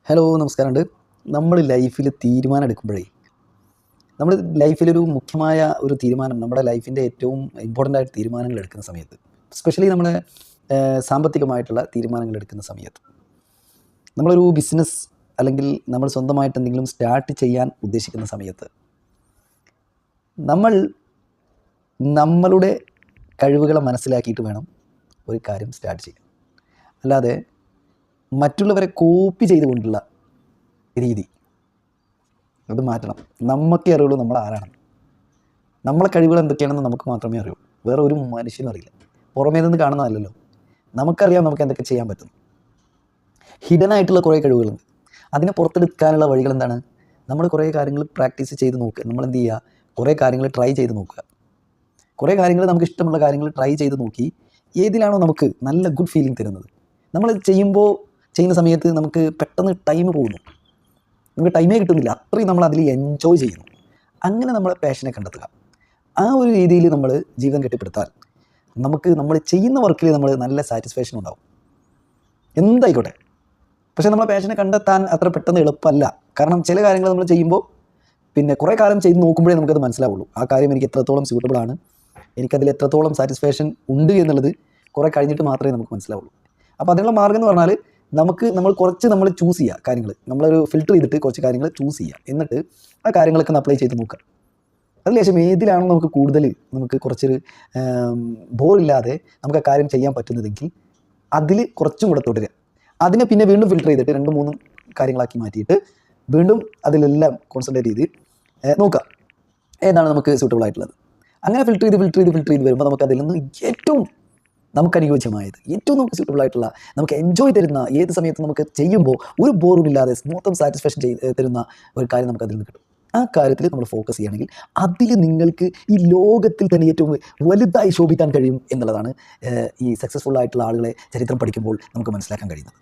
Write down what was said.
Hello നമസ്കാരമുണ്ട്. നമ്മൾ ലൈഫിൽ തീരുമാനം എടുക്കുമ്പോഴേ നമ്മൾ ലൈഫിലൊരു മുഖ്യമായ ഒരു തീരുമാനം നമ്മുടെ ലൈഫിൻ്റെ ഏറ്റവും ഇമ്പോർട്ടൻ്റ് ആയിട്ട് തീരുമാനങ്ങൾ എടുക്കുന്ന സമയത്ത്, എസ്പെഷ്യലി നമ്മൾ സാമ്പത്തികമായിട്ടുള്ള തീരുമാനങ്ങൾ എടുക്കുന്ന സമയത്ത്, നമ്മളൊരു ബിസിനസ് അല്ലെങ്കിൽ നമ്മൾ സ്വന്തമായിട്ട് എന്തെങ്കിലും സ്റ്റാർട്ട് ചെയ്യാൻ ഉദ്ദേശിക്കുന്ന സമയത്ത് നമ്മൾ നമ്മളുടെ കഴിവുകളെ മനസ്സിലാക്കിയിട്ട് വേണം ഒരു കാര്യം സ്റ്റാർട്ട് ചെയ്യാൻ. അല്ലാതെ മറ്റുള്ളവരെ കോപ്പി ചെയ്തുകൊണ്ടുള്ള രീതി അത് മാറ്റണം. നമുക്കേ അറിയുള്ളൂ നമ്മൾ ആരാണ്, നമ്മളെ കഴിവുകൾ എന്തൊക്കെയാണെന്ന് നമുക്ക് മാത്രമേ അറിയൂ. വേറെ ഒരു മനുഷ്യനും അറിയില്ല. പുറമേ നിന്ന് കാണുന്നതല്ലല്ലോ, നമുക്കറിയാം നമുക്ക് എന്തൊക്കെ ചെയ്യാൻ പറ്റും. ഹിഡൻ ആയിട്ടുള്ള കുറേ കഴിവുകളുണ്ട്. അതിനെ പുറത്തെടുക്കാനുള്ള വഴികൾ എന്താണ്? നമ്മൾ കുറേ കാര്യങ്ങൾ പ്രാക്ടീസ് ചെയ്ത് നോക്കുക. നമ്മൾ എന്ത് ചെയ്യുക? കുറേ കാര്യങ്ങൾ ട്രൈ ചെയ്ത് നോക്കുക. കുറേ കാര്യങ്ങൾ നമുക്ക് ഇഷ്ടമുള്ള കാര്യങ്ങൾ ട്രൈ ചെയ്ത് നോക്കി ഏതിലാണോ നമുക്ക് നല്ല ഗുഡ് ഫീലിംഗ് തരുന്നത്, നമ്മൾ ചെയ്യുന്ന സമയത്ത് നമുക്ക് പെട്ടെന്ന് ടൈം പോകുന്നു, നമുക്ക് ടൈമേ കിട്ടുന്നില്ല, അത്രയും നമ്മൾ അതിൽ എൻജോയ് ചെയ്യുന്നു. അങ്ങനെ നമ്മളെ പാഷനെ കണ്ടെത്തുക. ആ ഒരു രീതിയിൽ നമ്മൾ ജീവിതം കെട്ടിപ്പടുത്താൽ നമ്മൾ ചെയ്യുന്ന വർക്കിൽ നമ്മൾ നല്ല സാറ്റിസ്ഫാക്ഷൻ ഉണ്ടാവും, എന്തായിക്കോട്ടെ. പക്ഷേ നമ്മളെ പാഷനെ കണ്ടെത്താൻ അത്ര പെട്ടെന്ന് എളുപ്പമല്ല. കാരണം ചില കാര്യങ്ങൾ നമ്മൾ ചെയ്യുമ്പോൾ പിന്നെ കുറേ കാലം ചെയ്ത് നോക്കുമ്പോഴേ നമുക്കത് മനസ്സിലാവുള്ളൂ. ആ കാര്യം എനിക്ക് എത്രത്തോളം സ്യൂട്ടബിൾ ആണ്, എനിക്കതിൽ എത്രത്തോളം സാറ്റിസ്ഫാക്ഷൻ ഉണ്ട് എന്നുള്ളത് കുറേ കഴിഞ്ഞിട്ട് മാത്രമേ നമുക്ക് മനസ്സിലാവുള്ളൂ. അപ്പോൾ അതിനുള്ള മാർഗ്ഗം എന്ന് പറഞ്ഞാൽ നമ്മൾ ചൂസ് ചെയ്യുക കാര്യങ്ങൾ, നമ്മളൊരു ഫിൽറ്റർ ചെയ്തിട്ട് കുറച്ച് കാര്യങ്ങൾ ചൂസ് ചെയ്യുക. എന്നിട്ട് ആ കാര്യങ്ങളൊക്കെ ഒന്ന് അപ്ലൈ ചെയ്ത് നോക്കുക. അതിനുശേഷം ഏതിലാണോ നമുക്ക് കുറച്ചൊരു ബോറില്ലാതെ നമുക്ക് ആ കാര്യം ചെയ്യാൻ പറ്റുന്നതെങ്കിൽ അതിൽ കുറച്ചും കൂടെ തുടരുക. അതിനെ പിന്നെ വീണ്ടും ഫിൽറ്റർ ചെയ്തിട്ട് 2-3 കാര്യങ്ങളാക്കി മാറ്റിയിട്ട് വീണ്ടും അതിലെല്ലാം കോൺസെൻട്രേറ്റ് ചെയ്ത് നോക്കുക ഏതാണ് നമുക്ക് സൂട്ടബിൾ ആയിട്ടുള്ളത്. അങ്ങനെ ഫിൽറ്റർ ചെയ്ത് വരുമ്പോൾ നമുക്ക് അതിൽ നിന്ന് ഏറ്റവും നമുക്ക് അനുയോജ്യമായത്, ഏറ്റവും നമുക്ക് സ്യൂട്ടബിൾ ആയിട്ടുള്ള, നമുക്ക് എൻജോയ് തരുന്ന, ഏത് സമയത്ത് നമുക്ക് ചെയ്യുമ്പോൾ ഒരു ബോറുമില്ലാതെ സ്മൂത്തും സാറ്റിസ്ഫാക്ഷൻ തരുന്ന ഒരു കാര്യം നമുക്ക് അതിൽ നിന്ന് കിട്ടും. ആ കാര്യത്തിൽ നമ്മൾ ഫോക്കസ് ചെയ്യുകയാണെങ്കിൽ അതിൽ നിങ്ങൾക്ക് ഈ ലോകത്തിൽ തന്നെ ഏറ്റവും വലുതായി ശോഭിക്കാൻ കഴിയും എന്നുള്ളതാണ് ഈ സക്സസ്ഫുൾ ആയിട്ടുള്ള ആളുകളെ ചരിത്രം പഠിക്കുമ്പോൾ നമുക്ക് മനസ്സിലാക്കാൻ കഴിയുന്നത്.